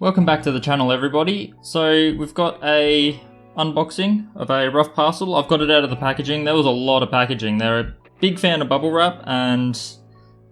Welcome back to the channel, everybody. So we've got a unboxing of a rough parcel. I've got it out of the packaging. There was a lot of packaging. They're a big fan of bubble wrap and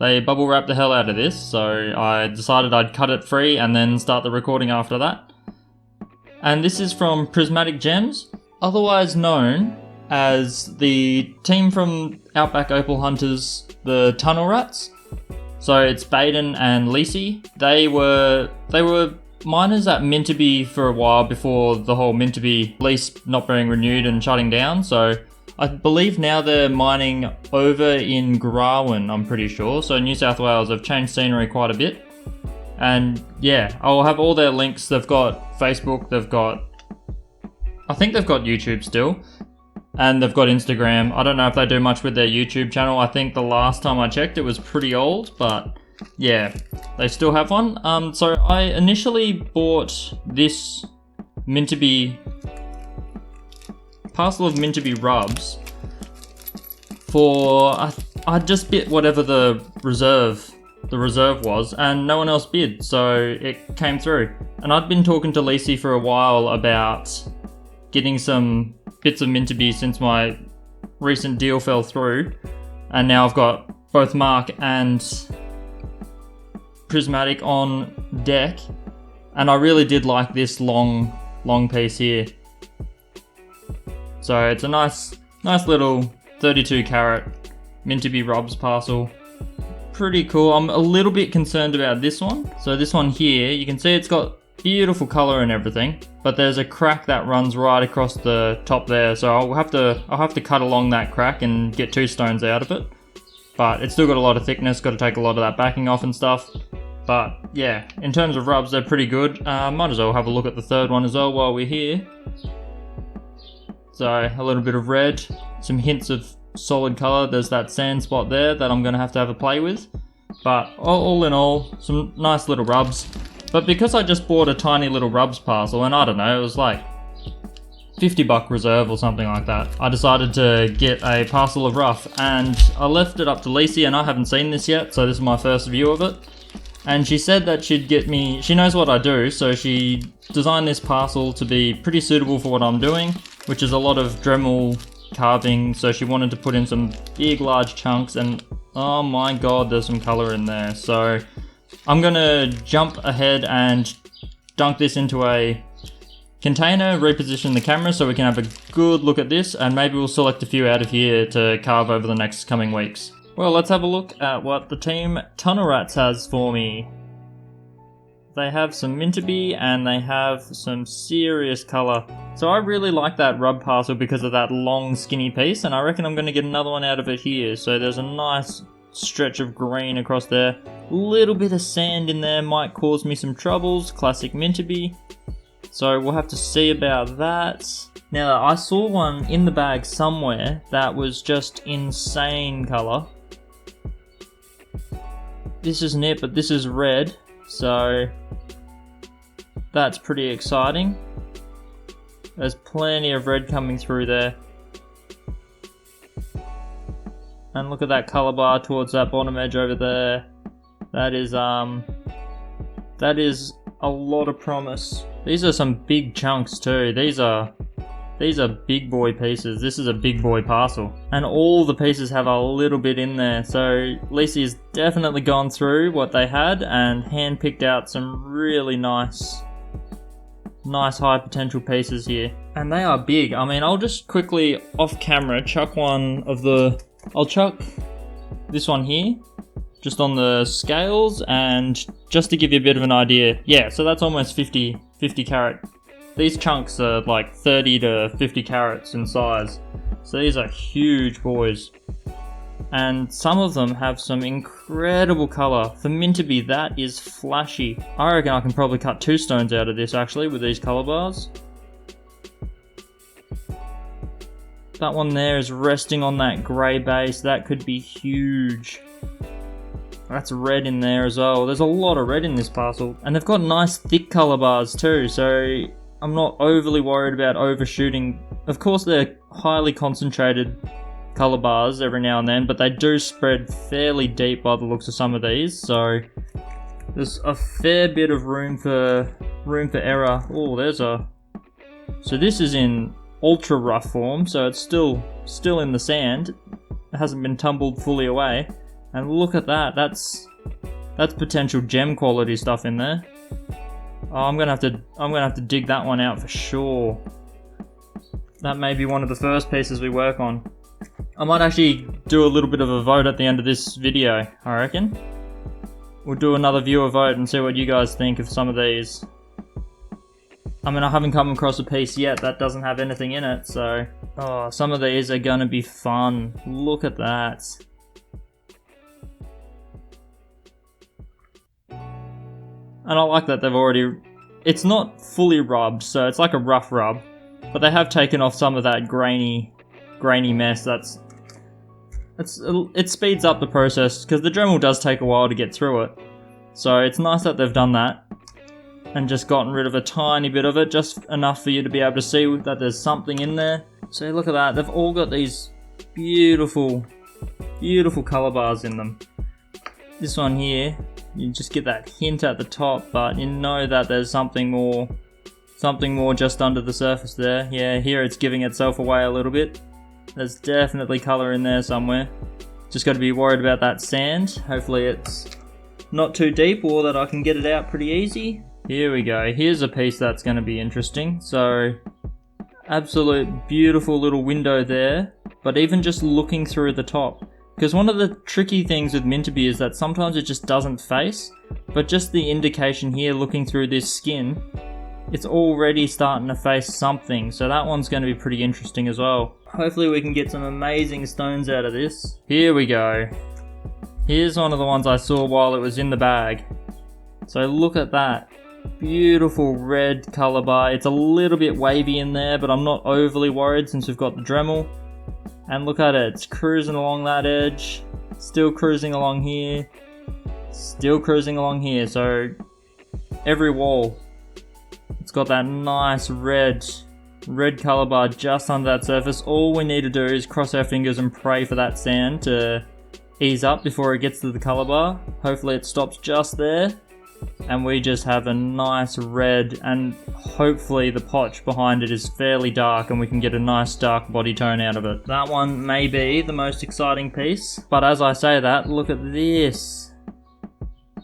they bubble wrapped the hell out of this, so I decided I'd cut it free and then start the recording after that. And this is from Prismatic Gems, otherwise known as the team from Outback Opal Hunters, the Tunnel Rats. So it's Baden and Lacey. They were miners at Mintabie for a while before the whole Mintabie lease not being renewed and shutting down. So I believe now they're mining over in Grawin, I'm pretty sure. So New South Wales, have changed scenery quite a bit. And yeah, I'll have all their links. They've got Facebook, I think they've got YouTube still. And they've got Instagram. I don't know if they do much with their YouTube channel. I think the last time I checked it was pretty old, but yeah, they still have one. So I initially bought this parcel of Mintabie rubs for, I just bid whatever the reserve was, and no one else bid, so it came through. And I'd been talking to Lacey for a while about getting some bits of Mintabie since my recent deal fell through, and now I've got both Mark and Prismatic on deck, and I really did like this long piece here. So it's a nice little 32 carat Mintabie rubs parcel. Pretty cool. I'm a little bit concerned about this one. So this one here, you can see it's got beautiful color and everything, but there's a crack that runs right across the top there, so I'll have to cut along that crack and get 2 stones out of it. But it's still got a lot of thickness, got to take a lot of that backing off and stuff. But yeah, in terms of rubs, they're pretty good. Might as well have a look at the third one as well while we're here. So a little bit of red, some hints of solid color. There's that sand spot there that I'm going to have a play with. But all in all, some nice little rubs. But because I just bought a tiny little rubs parcel, and I don't know, it was like $50 reserve or something like that, I decided to get a parcel of rough, and I left it up to Lacey, and I haven't seen this yet, so this is my first view of it. And she said that she'd get me, she knows what I do, so she designed this parcel to be pretty suitable for what I'm doing, which is a lot of Dremel carving, so she wanted to put in some big large chunks, and oh my god, there's some color in there. So I'm gonna jump ahead and dunk this into a container, reposition the camera so we can have a good look at this, and maybe we'll select a few out of here to carve over the next coming weeks. Well, let's have a look at what the team Tunnel Rats has for me. They have some Mintabie and they have some serious colour. So I really like that rub parcel because of that long skinny piece, and I reckon I'm going to get another one out of it here. So there's a nice stretch of green across there. Little bit of sand in there might cause me some troubles, classic Mintabie. So we'll have to see about that. Now I saw one in the bag somewhere that was just insane colour. This isn't it, but this is red, so that's pretty exciting. There's plenty of red coming through there. And look at that colour bar towards that bottom edge over there. That is a lot of promise. These are some big chunks too. These are big boy pieces. This is a big boy parcel. And all the pieces have a little bit in there. So Lacey's definitely gone through what they had and hand-picked out some really nice high potential pieces here. And they are big. I mean, I'll just quickly off camera chuck I'll chuck this one here just on the scales, and just to give you a bit of an idea. Yeah, so that's almost 50 carat. These chunks are like 30 to 50 carats in size. So these are huge boys. And some of them have some incredible colour. For Mintabie, that is flashy. I reckon I can probably cut 2 stones out of this actually with these colour bars. That one there is resting on that grey base. That could be huge. That's red in there as well. There's a lot of red in this parcel. And they've got nice thick colour bars too, so I'm not overly worried about overshooting. Of course they're highly concentrated colour bars every now and then, but they do spread fairly deep by the looks of some of these, so There's a fair bit of room for error. Oh, there's a... So this is in ultra rough form, so it's still in the sand. It hasn't been tumbled fully away. And look at that. That's potential gem quality stuff in there. Oh, I'm gonna have to dig that one out for sure. That may be one of the first pieces we work on. I might actually do a little bit of a vote at the end of this video, I reckon. We'll do another viewer vote and see what you guys think of some of these. I mean, I haven't come across a piece yet that doesn't have anything in it, so... Oh, some of these are gonna be fun. Look at that. And I like that they've already... It's not fully rubbed, so it's like a rough rub. But they have taken off some of that grainy mess. It speeds up the process, because the Dremel does take a while to get through it. So it's nice that they've done that. And just gotten rid of a tiny bit of it, just enough for you to be able to see that there's something in there. So look at that, they've all got these beautiful colour bars in them. This one here, you just get that hint at the top, but you know that there's something more just under the surface there. Yeah, here it's giving itself away a little bit. There's definitely colour in there somewhere. Just got to be worried about that sand. Hopefully it's not too deep, or that I can get it out pretty easy. Here we go. Here's a piece that's going to be interesting. So, absolute beautiful little window there. But even just looking through the top. Because one of the tricky things with Mintabie is that sometimes it just doesn't face. But just the indication here, looking through this skin, it's already starting to face something. So that one's going to be pretty interesting as well. Hopefully we can get some amazing stones out of this. Here we go. Here's one of the ones I saw while it was in the bag. So look at that. Beautiful red colour bar. It's a little bit wavy in there, but I'm not overly worried since we've got the Dremel. And look at it, it's cruising along that edge. Still cruising along here. Still cruising along here. So every wall, it's got that nice red colour bar just under that surface. All we need to do is cross our fingers and pray for that sand to ease up before it gets to the colour bar. Hopefully it stops just there. And we just have a nice red, and hopefully the potch behind it is fairly dark and we can get a nice dark body tone out of it. That one may be the most exciting piece, but as I say that, look at this.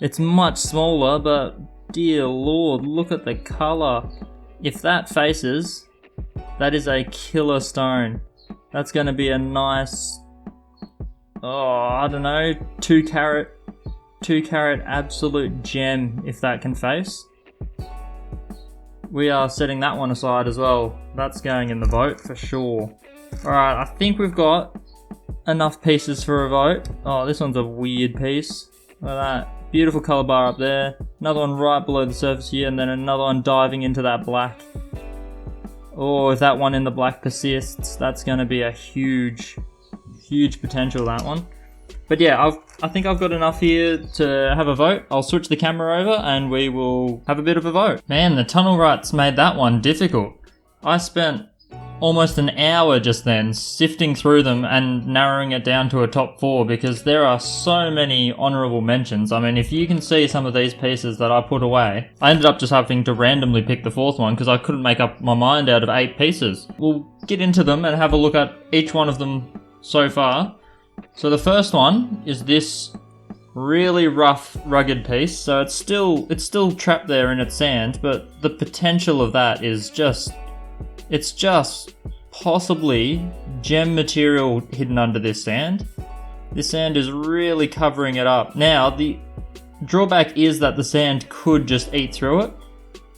It's much smaller, but dear lord, look at the colour. If that faces, that is a killer stone. That's going to be a nice, I don't know, 2 carat absolute gem if that can face. We are setting that one aside as well. That's going in the vote for sure. Alright, I think we've got enough pieces for a vote. Oh, this one's a weird piece. Look at that. Beautiful colour bar up there. Another one right below the surface here, and then another one diving into that black. Oh, if that one in the black persists, that's going to be a huge potential, that one. But yeah, I think I've got enough here to have a vote. I'll switch the camera over and we will have a bit of a vote. Man, the tunnel ruts made that one difficult. I spent almost an hour just then sifting through them and narrowing it down to a top 4 because there are so many honourable mentions. I mean, if you can see some of these pieces that I put away, I ended up just having to randomly pick the 4th one because I couldn't make up my mind out of 8 pieces. We'll get into them and have a look at each one of them so far. So the first one is this really rough, rugged piece. So it's still trapped there in its sand, but the potential of that is it's just possibly gem material hidden under this sand. This sand is really covering it up. Now, the drawback is that the sand could just eat through it.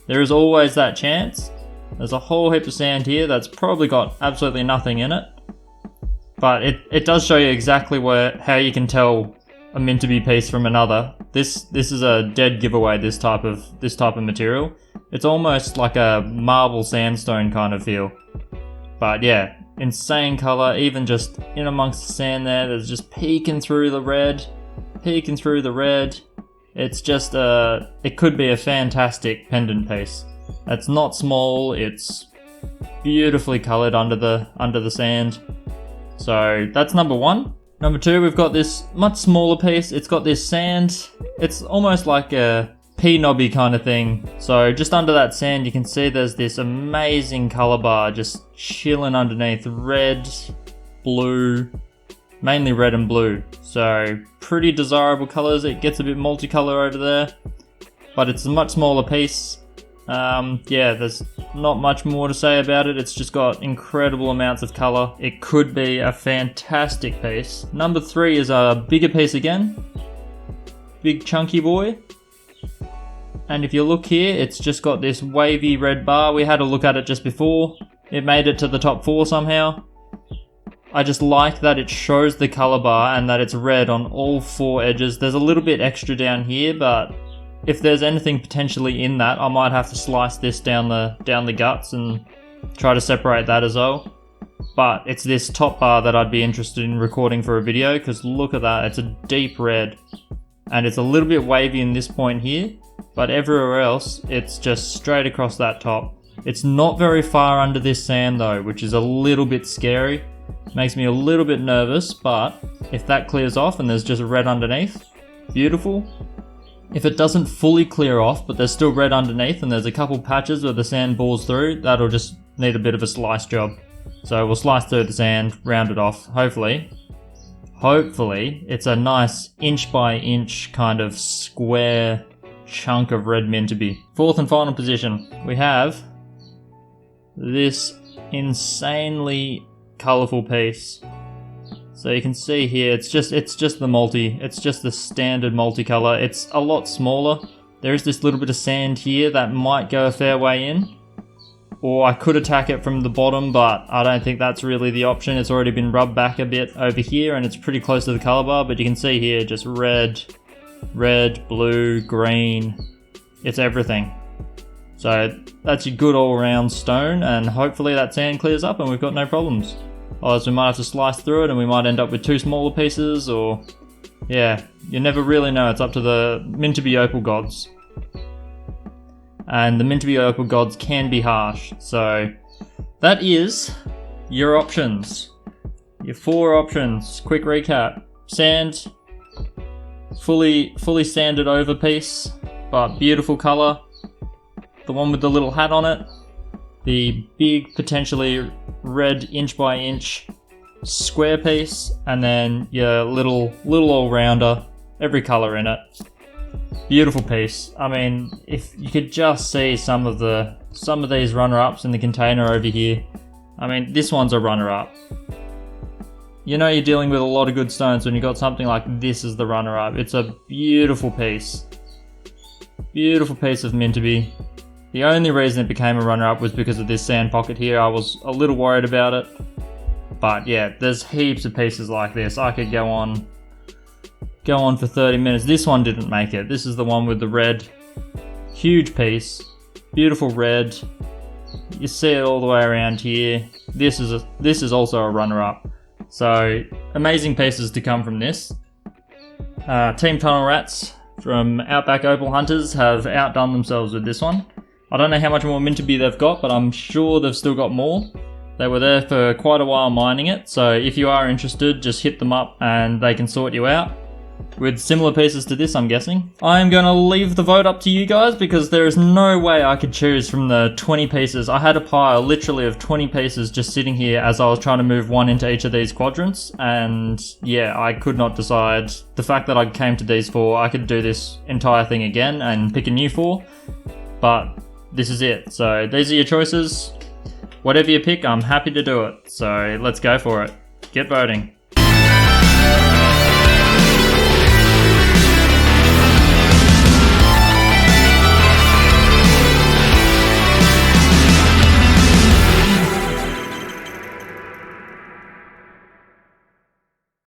There is always that chance. There's a whole heap of sand here that's probably got absolutely nothing in it. But it does show you exactly how you can tell a Mintabie piece from another. This is a dead giveaway, this type of material. It's almost like a marble sandstone kind of feel. But yeah, insane colour, even just in amongst the sand there's just peeking through the red. It's just it could be a fantastic pendant piece. It's not small, it's beautifully coloured under the sand. So that's number 1. Number 2, we've got this much smaller piece. It's got this sand. It's almost like a pea knobby kind of thing. So just under that sand, you can see there's this amazing color bar just chilling underneath. Red, blue, mainly red and blue. So pretty desirable colors. It gets a bit multicolor over there, but it's a much smaller piece. Yeah, there's not much more to say about it. It's just got incredible amounts of color. It could be a fantastic piece. Number 3 is a bigger piece again. Big chunky boy. And if you look here, it's just got this wavy red bar. We had a look at it just before. It made it to the top 4 somehow. I just like that it shows the color bar and that it's red on all 4 edges. There's a little bit extra down here, but if there's anything potentially in that, I might have to slice this down the guts and try to separate that as well. But it's this top bar that I'd be interested in recording for a video, because look at that, it's a deep red. And it's a little bit wavy in this point here, but everywhere else, it's just straight across that top. It's not very far under this sand though, which is a little bit scary. Makes me a little bit nervous, but if that clears off and there's just red underneath, beautiful. If it doesn't fully clear off, but there's still red underneath and there's a couple patches where the sand bores through, that'll just need a bit of a slice job. So we'll slice through the sand, round it off, hopefully it's a nice inch by inch kind of square chunk of red Mintabie. 4th and final position, we have this insanely colourful piece. So you can see here, it's just the standard multicolor. It's a lot smaller. There is this little bit of sand here that might go a fair way in. Or I could attack it from the bottom, but I don't think that's really the option. It's already been rubbed back a bit over here and it's pretty close to the color bar, but you can see here just red, blue, green. It's everything. So that's your good all-round stone, and hopefully that sand clears up and we've got no problems. Otherwise we might have to slice through it and we might end up with 2 smaller pieces, or yeah, you never really know. It's up to the Mintabie opal gods. And the Mintabie opal gods can be harsh. So that is your options. Your 4 options. Quick recap. Sand, fully sanded over piece, but beautiful color. The one with the little hat on it. The big, potentially red inch by inch square piece, and then your little all-rounder, every color in it. Beautiful piece. I mean, if you could just see some of these runner-ups in the container over here. I mean, this one's a runner-up. You know you're dealing with a lot of good stones when you got something like this as the runner-up. It's a beautiful piece. Beautiful piece of Mintabie. The only reason it became a runner-up was because of this sand pocket here. I was a little worried about it. But yeah, there's heaps of pieces like this. I could go on for 30 minutes. This one didn't make it. This is the one with the red. Huge piece. Beautiful red. You see it all the way around here. This is also a runner-up. So amazing pieces to come from this. Team Tunnel Rats from Outback Opal Hunters have outdone themselves with this one. I don't know how much more Mintabie they've got, but I'm sure they've still got more. They were there for quite a while mining it, so if you are interested, just hit them up and they can sort you out. With similar pieces to this, I'm guessing. I'm gonna leave the vote up to you guys because there is no way I could choose from the 20 pieces. I had a pile literally of 20 pieces just sitting here as I was trying to move one into each of these quadrants, and yeah, I could not decide. The fact that I came to these 4, I could do this entire thing again and pick a new 4, but this is it. So these are your choices. Whatever you pick, I'm happy to do it. So let's go for it. Get voting.